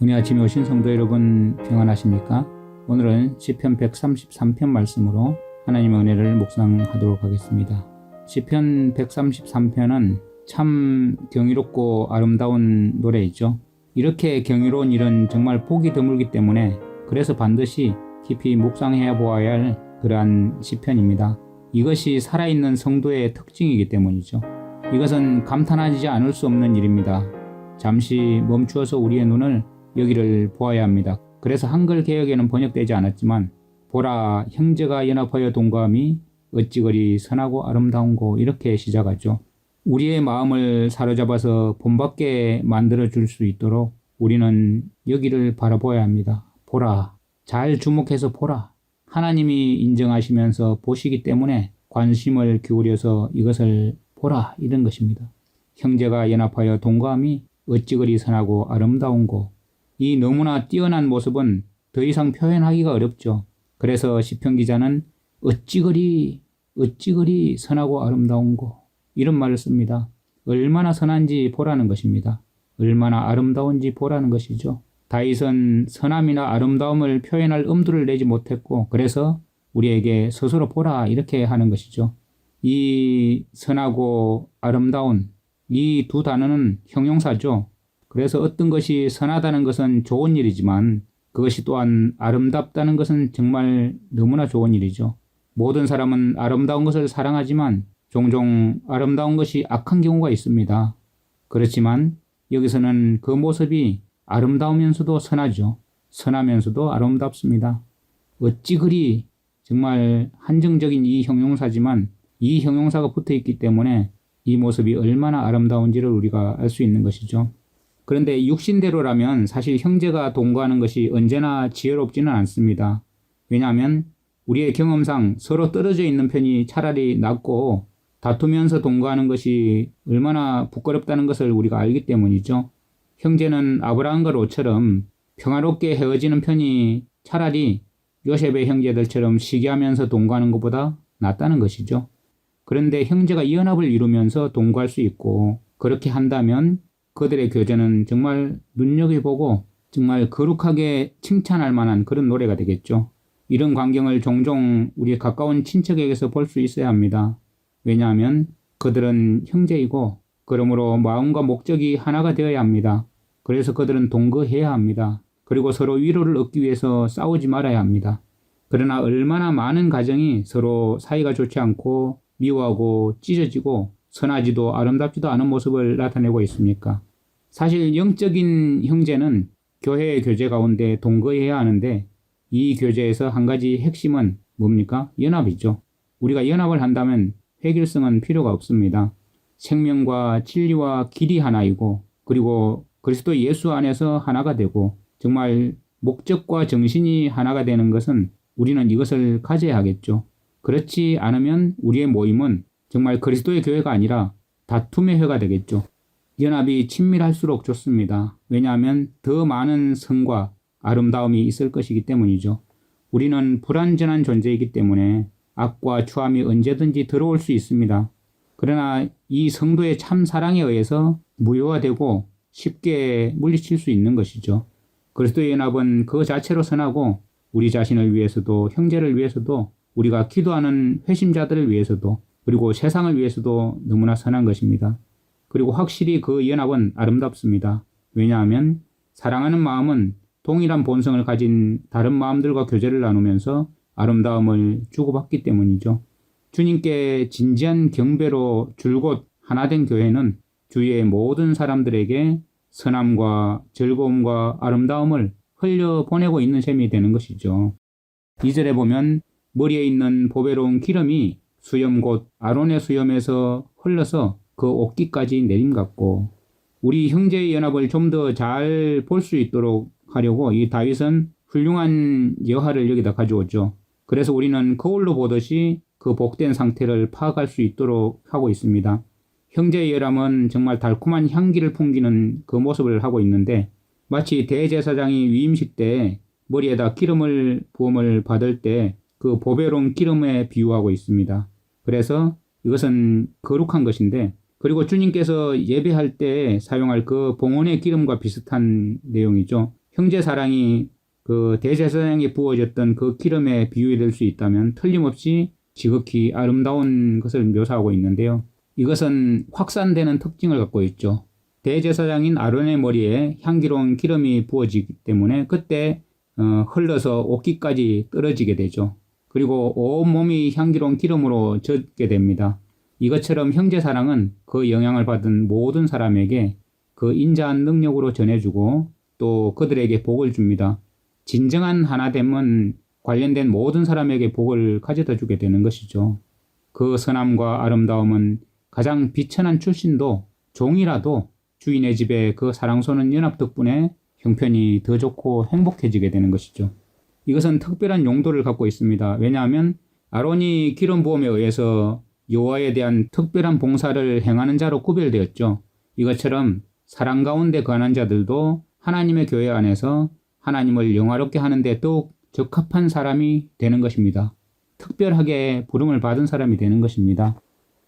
은혜 아침에 오신 성도 여러분 평안하십니까? 오늘은 시편 133편 말씀으로 하나님의 은혜를 묵상하도록 하겠습니다. 시편 133편은 참 경이롭고 아름다운 노래이죠. 이렇게 경이로운 일은 정말 보기 드물기 때문에 그래서 반드시 깊이 묵상해 보아야 할 그러한 시편입니다. 이것이 살아있는 성도의 특징이기 때문이죠. 이것은 감탄하지 않을 수 없는 일입니다. 잠시 멈추어서 우리의 눈을 여기를 보아야 합니다. 그래서 한글 개역에는 번역되지 않았지만 보라 형제가 연합하여 동거함이 어찌 그리 선하고 아름다운고 이렇게 시작하죠. 우리의 마음을 사로잡아서 본받게 만들어 줄 수 있도록 우리는 여기를 바라보아야 합니다. 보라, 잘 주목해서 보라. 하나님이 인정하시면서 보시기 때문에 관심을 기울여서 이것을 보라 이런 것입니다. 형제가 연합하여 동거함이 어찌 그리 선하고 아름다운고. 이 너무나 뛰어난 모습은 더 이상 표현하기가 어렵죠. 그래서 시편 기자는 어찌 그리 선하고 아름다운고 이런 말을 씁니다. 얼마나 선한지 보라는 것입니다. 얼마나 아름다운지 보라는 것이죠. 다윗은 선함이나 아름다움을 표현할 엄두를 내지 못했고 그래서 우리에게 스스로 보라 이렇게 하는 것이죠. 이 선하고 아름다운 이 두 단어는 형용사죠. 그래서 어떤 것이 선하다는 것은 좋은 일이지만 그것이 또한 아름답다는 것은 정말 너무나 좋은 일이죠. 모든 사람은 아름다운 것을 사랑하지만 종종 아름다운 것이 악한 경우가 있습니다. 그렇지만 여기서는 그 모습이 아름다우면서도 선하죠. 선하면서도 아름답습니다. 어찌 그리 정말 한정적인 이 형용사지만 이 형용사가 붙어 있기 때문에 이 모습이 얼마나 아름다운지를 우리가 알 수 있는 것이죠. 그런데 육신대로라면 사실 형제가 동거하는 것이 언제나 지혜롭지는 않습니다. 왜냐하면 우리의 경험상 서로 떨어져 있는 편이 차라리 낫고 다투면서 동거하는 것이 얼마나 부끄럽다는 것을 우리가 알기 때문이죠. 형제는 아브라함과 롯처럼 평화롭게 헤어지는 편이 차라리 요셉의 형제들처럼 시기하면서 동거하는 것보다 낫다는 것이죠. 그런데 형제가 연합을 이루면서 동거할 수 있고 그렇게 한다면 그들의 교제는 정말 눈여겨보고 정말 거룩하게 칭찬할 만한 그런 노래가 되겠죠. 이런 광경을 종종 우리 가까운 친척에게서 볼 수 있어야 합니다. 왜냐하면 그들은 형제이고 그러므로 마음과 목적이 하나가 되어야 합니다. 그래서 그들은 동거해야 합니다. 그리고 서로 위로를 얻기 위해서 싸우지 말아야 합니다. 그러나 얼마나 많은 가정이 서로 사이가 좋지 않고 미워하고 찢어지고 선하지도 아름답지도 않은 모습을 나타내고 있습니까? 사실 영적인 형제는 교회의 교제 가운데 동거해야 하는데 이 교제에서 한 가지 핵심은 뭡니까? 연합이죠. 우리가 연합을 한다면 획일성은 필요가 없습니다. 생명과 진리와 길이 하나이고 그리고 그리스도 예수 안에서 하나가 되고 정말 목적과 정신이 하나가 되는 것은 우리는 이것을 가져야 하겠죠. 그렇지 않으면 우리의 모임은 정말 그리스도의 교회가 아니라 다툼의 회가 되겠죠. 연합이 친밀할수록 좋습니다. 왜냐하면 더 많은 성과 아름다움이 있을 것이기 때문이죠. 우리는 불완전한 존재이기 때문에 악과 추함이 언제든지 들어올 수 있습니다. 그러나 이 성도의 참 사랑에 의해서 무효화되고 쉽게 물리칠 수 있는 것이죠. 그리스도의 연합은 그 자체로 선하고 우리 자신을 위해서도 형제를 위해서도 우리가 기도하는 회심자들을 위해서도 그리고 세상을 위해서도 너무나 선한 것입니다. 그리고 확실히 그 연합은 아름답습니다. 왜냐하면 사랑하는 마음은 동일한 본성을 가진 다른 마음들과 교제를 나누면서 아름다움을 주고받기 때문이죠. 주님께 진지한 경배로 줄곧 하나 된 교회는 주위의 모든 사람들에게 선함과 즐거움과 아름다움을 흘려보내고 있는 셈이 되는 것이죠. 2절에 보면 머리에 있는 보배로운 기름이 수염 곧 아론의 수염에서 흘러서 그 옷깃까지 내림같고 우리 형제의 연합을 좀 더 잘 볼 수 있도록 하려고 이 다윗은 훌륭한 여하를 여기다 가져오죠. 그래서 우리는 거울로 보듯이 그 복된 상태를 파악할 수 있도록 하고 있습니다. 형제의 연합은 정말 달콤한 향기를 풍기는 그 모습을 하고 있는데 마치 대제사장이 위임식 때 머리에다 기름을 부음을 받을 때 그 보배로운 기름에 비유하고 있습니다. 그래서 이것은 거룩한 것인데 그리고 주님께서 예배할 때 사용할 그 봉헌의 기름과 비슷한 내용이죠. 형제 사랑이 그 대제사장에 부어졌던 그 기름에 비유될 수 있다면 틀림없이 지극히 아름다운 것을 묘사하고 있는데요. 이것은 확산되는 특징을 갖고 있죠. 대제사장인 아론의 머리에 향기로운 기름이 부어지기 때문에 그때 흘러서 옷깃까지 떨어지게 되죠. 그리고 온 몸이 향기로운 기름으로 젖게 됩니다. 이것처럼 형제사랑은 그 영향을 받은 모든 사람에게 그 인자한 능력으로 전해주고 또 그들에게 복을 줍니다. 진정한 하나됨은 관련된 모든 사람에게 복을 가져다 주게 되는 것이죠. 그 선함과 아름다움은 가장 비천한 출신도 종이라도 주인의 집에 그 사랑소는 연합 덕분에 형편이 더 좋고 행복해지게 되는 것이죠. 이것은 특별한 용도를 갖고 있습니다. 왜냐하면 아론이 기름 부음에 의해서 여호와에 대한 특별한 봉사를 행하는 자로 구별되었죠. 이것처럼 사랑 가운데 거하는 자들도 하나님의 교회 안에서 하나님을 영화롭게 하는데 더욱 적합한 사람이 되는 것입니다. 특별하게 부름을 받은 사람이 되는 것입니다.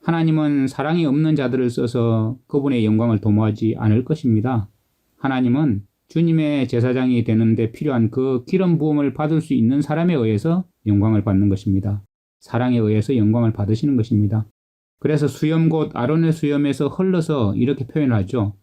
하나님은 사랑이 없는 자들을 써서 그분의 영광을 도모하지 않을 것입니다. 하나님은 주님의 제사장이 되는데 필요한 그 기름 부음을 받을 수 있는 사람에 의해서 영광을 받는 것입니다. 사랑에 의해서 영광을 받으시는 것입니다. 그래서 수염 곧 아론의 수염에서 흘러서 이렇게 표현하죠.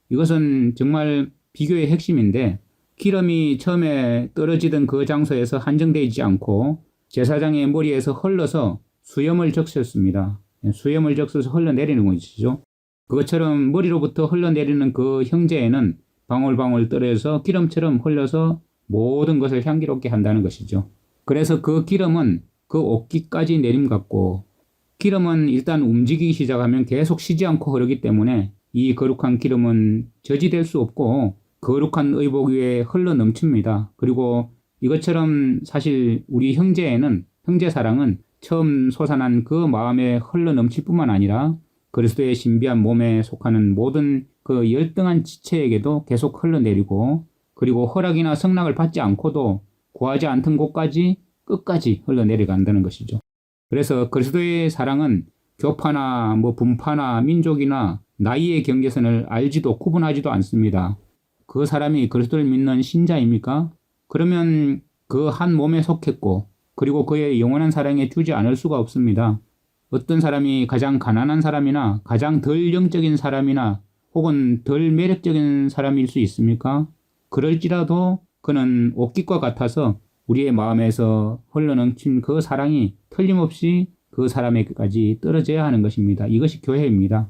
이것은 정말 비교의 핵심인데 기름이 처음에 떨어지던 그 장소에서 한정되지 않고 제사장의 머리에서 흘러서 수염을 적셨습니다. 수염을 적셔서 흘러내리는 것이죠. 그것처럼 머리로부터 흘러내리는 그 형제에는 방울방울 떨어져서 기름처럼 흘려서 모든 것을 향기롭게 한다는 것이죠. 그래서 그 기름은 그 옷깃까지 내림 같고 기름은 일단 움직이기 시작하면 계속 쉬지 않고 흐르기 때문에 이 거룩한 기름은 저지될 수 없고 거룩한 의복 위에 흘러 넘칩니다. 그리고 이것처럼 사실 우리 형제사랑은 처음 솟아난 그 마음에 흘러 넘칠 뿐만 아니라 그리스도의 신비한 몸에 속하는 모든 그 열등한 지체에게도 계속 흘러내리고 그리고 허락이나 성락을 받지 않고도 구하지 않던 곳까지 끝까지 흘러내려간다는 것이죠. 그래서 그리스도의 사랑은 교파나 분파나 민족이나 나이의 경계선을 알지도 구분하지도 않습니다. 그 사람이 그리스도를 믿는 신자입니까? 그러면 그 한 몸에 속했고 그리고 그의 영원한 사랑에 주지 않을 수가 없습니다. 어떤 사람이 가장 가난한 사람이나 가장 덜 영적인 사람이나 혹은 덜 매력적인 사람일 수 있습니까? 그럴지라도 그는 옷깃과 같아서 우리의 마음에서 흘러넘친 그 사랑이 틀림없이 그 사람에게까지 떨어져야 하는 것입니다. 이것이 교회입니다.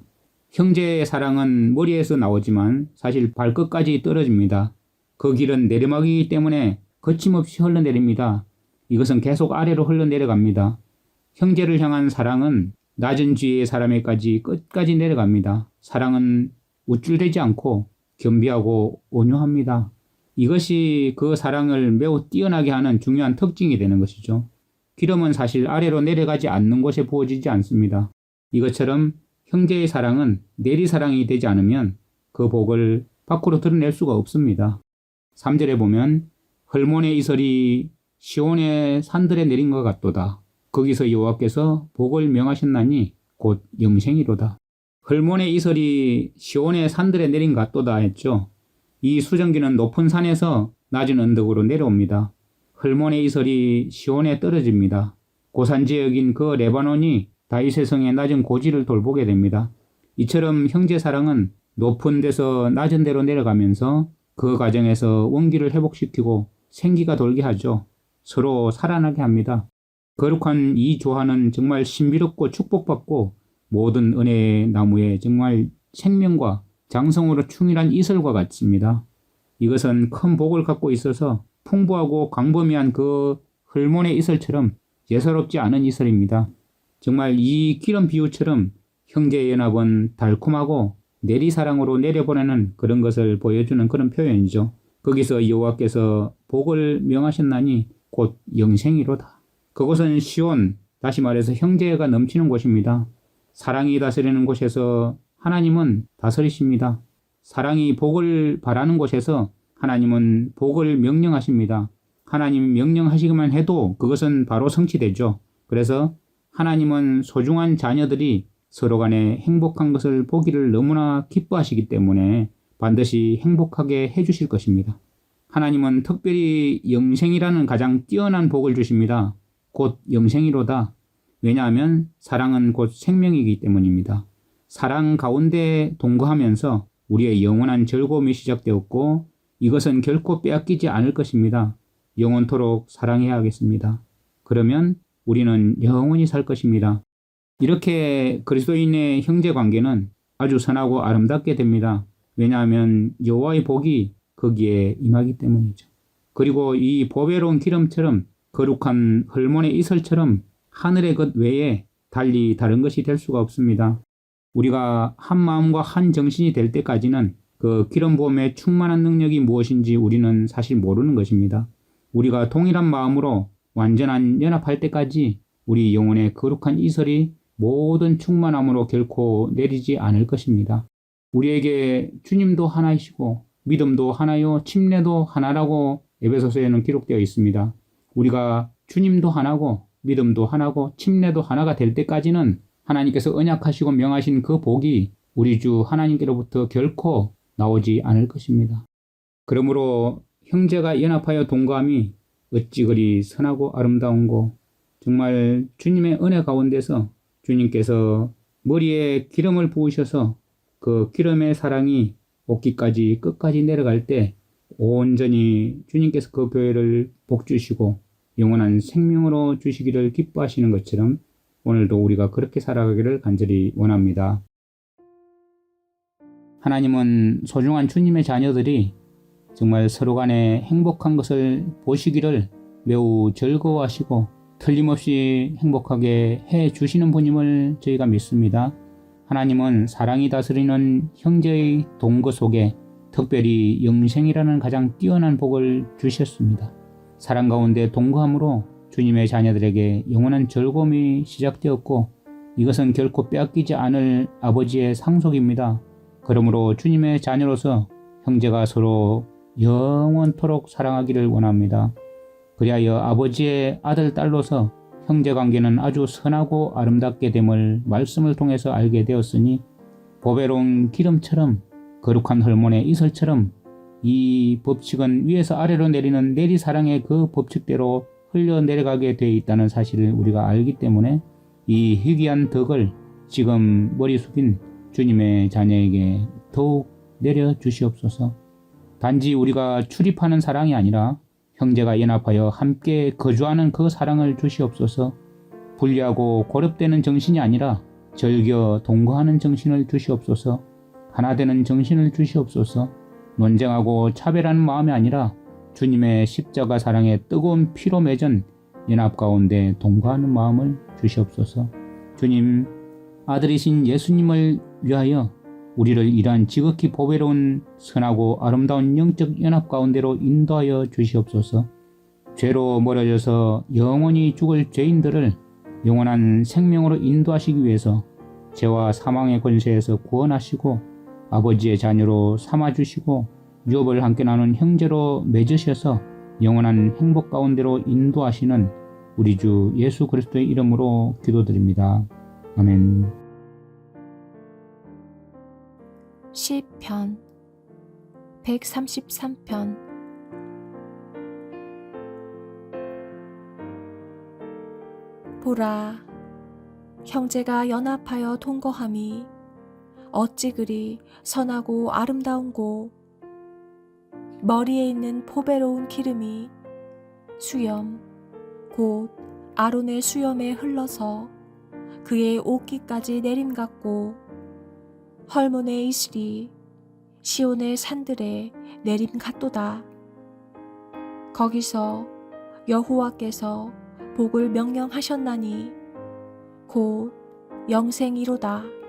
형제의 사랑은 머리에서 나오지만 사실 발끝까지 떨어집니다. 그 길은 내리막이기 때문에 거침없이 흘러내립니다. 이것은 계속 아래로 흘러내려갑니다. 형제를 향한 사랑은 낮은 지혜의 사람에까지 끝까지 내려갑니다. 사랑은 우쭐대지 않고 겸비하고 온유합니다. 이것이 그 사랑을 매우 뛰어나게 하는 중요한 특징이 되는 것이죠. 기름은 사실 아래로 내려가지 않는 곳에 부어지지 않습니다. 이것처럼 형제의 사랑은 내리사랑이 되지 않으면 그 복을 밖으로 드러낼 수가 없습니다. 3절에 보면 헐몬의 이슬이 시온의 산들에 내린 것 같도다. 거기서 여호와께서 복을 명하셨나니 곧 영생이로다. 헐몬의 이슬이 시온의 산들에 내린 것 같도다 했죠. 이 수정기는 높은 산에서 낮은 언덕으로 내려옵니다. 헐몬의 이슬이 시온에 떨어집니다. 고산 지역인 그 레바논이 다윗의 성의 낮은 고지를 돌보게 됩니다. 이처럼 형제 사랑은 높은 데서 낮은 데로 내려가면서 그 과정에서 원기를 회복시키고 생기가 돌게 하죠. 서로 살아나게 합니다. 거룩한 이 조화는 정말 신비롭고 축복받고 모든 은혜의 나무에 정말 생명과 장성으로 충실한 이슬과 같습니다. 이것은 큰 복을 갖고 있어서 풍부하고 광범위한 그 헐몬의 이슬처럼 예사롭지 않은 이슬입니다. 정말 이 기름 비유처럼 형제의 연합은 달콤하고 내리사랑으로 내려보내는 그런 것을 보여주는 그런 표현이죠. 거기서 여호와께서 복을 명하셨나니 곧 영생이로다. 그곳은 시온, 다시 말해서 형제가 넘치는 곳입니다. 사랑이 다스리는 곳에서 하나님은 다스리십니다. 사랑이 복을 바라는 곳에서 하나님은 복을 명령하십니다. 하나님이 명령하시기만 해도 그것은 바로 성취되죠. 그래서 하나님은 소중한 자녀들이 서로 간에 행복한 것을 보기를 너무나 기뻐하시기 때문에 반드시 행복하게 해주실 것입니다. 하나님은 특별히 영생이라는 가장 뛰어난 복을 주십니다. 곧 영생이로다. 왜냐하면 사랑은 곧 생명이기 때문입니다. 사랑 가운데 동거하면서 우리의 영원한 즐거움이 시작되었고 이것은 결코 빼앗기지 않을 것입니다. 영원토록 사랑해야 하겠습니다. 그러면 우리는 영원히 살 것입니다. 이렇게 그리스도인의 형제관계는 아주 선하고 아름답게 됩니다. 왜냐하면 여호와의 복이 거기에 임하기 때문이죠. 그리고 이 보배로운 기름처럼 거룩한 헐몬의 이슬처럼 하늘의 것 외에 달리 다른 것이 될 수가 없습니다. 우리가 한 마음과 한 정신이 될 때까지는 그 기름 부음의 충만한 능력이 무엇인지 우리는 사실 모르는 것입니다. 우리가 동일한 마음으로 완전한 연합할 때까지 우리 영혼의 거룩한 이슬이 모든 충만함으로 결코 내리지 않을 것입니다. 우리에게 주님도 하나이시고 믿음도 하나요 침례도 하나라고 에베소서에는 기록되어 있습니다. 우리가 주님도 하나고 믿음도 하나고 침례도 하나가 될 때까지는 하나님께서 언약하시고 명하신 그 복이 우리 주 하나님께로부터 결코 나오지 않을 것입니다. 그러므로 형제가 연합하여 동거함이 어찌 그리 선하고 아름다운고 정말 주님의 은혜 가운데서 주님께서 머리에 기름을 부으셔서 그 기름의 사랑이 옷깃까지 끝까지 내려갈 때 온전히 주님께서 그 교회를 복주시고 영원한 생명으로 주시기를 기뻐하시는 것처럼 오늘도 우리가 그렇게 살아가기를 간절히 원합니다. 하나님은 소중한 주님의 자녀들이 정말 서로 간에 행복한 것을 보시기를 매우 즐거워하시고 틀림없이 행복하게 해 주시는 분임을 저희가 믿습니다. 하나님은 사랑이 다스리는 형제의 동거 속에 특별히 영생이라는 가장 뛰어난 복을 주셨습니다. 사랑 가운데 동거함으로 주님의 자녀들에게 영원한 즐거움이 시작되었고 이것은 결코 빼앗기지 않을 아버지의 상속입니다. 그러므로 주님의 자녀로서 형제가 서로 영원토록 사랑하기를 원합니다. 그리하여 아버지의 아들, 딸로서 형제관계는 아주 선하고 아름답게 됨을 말씀을 통해서 알게 되었으니 보배로운 기름처럼 거룩한 헐몬의 이슬처럼 이 법칙은 위에서 아래로 내리는 내리사랑의 그 법칙대로 흘러내려가게 되어 있다는 사실을 우리가 알기 때문에 이 희귀한 덕을 지금 머리 숙인 주님의 자녀에게 더욱 내려주시옵소서. 단지 우리가 출입하는 사랑이 아니라 형제가 연합하여 함께 거주하는 그 사랑을 주시옵소서. 분리하고 고립되는 정신이 아니라 절겨 동거하는 정신을 주시옵소서. 하나 되는 정신을 주시옵소서. 논쟁하고 차별하는 마음이 아니라 주님의 십자가 사랑에 뜨거운 피로 맺은 연합 가운데 동거하는 마음을 주시옵소서. 주님, 아들이신 예수님을 위하여 우리를 이러한 지극히 보배로운 선하고 아름다운 영적 연합 가운데로 인도하여 주시옵소서. 죄로 멀어져서 영원히 죽을 죄인들을 영원한 생명으로 인도하시기 위해서 죄와 사망의 권세에서 구원하시고 아버지의 자녀로 삼아주시고 유업을 함께 나눈 형제로 맺으셔서 영원한 행복 가운데로 인도하시는 우리 주 예수 그리스도의 이름으로 기도드립니다. 아멘. 시편 133편. 보라, 형제가 연합하여 동거함이 어찌 그리 선하고 아름다운고 머리에 있는 보배로운 기름이 수염 곧 아론의 수염에 흘러서 그의 옷깃까지 내림 같고 헐몬의 이슬이 시온의 산들에 내림 같도다. 거기서 여호와께서 복을 명령하셨나니 곧 영생이로다.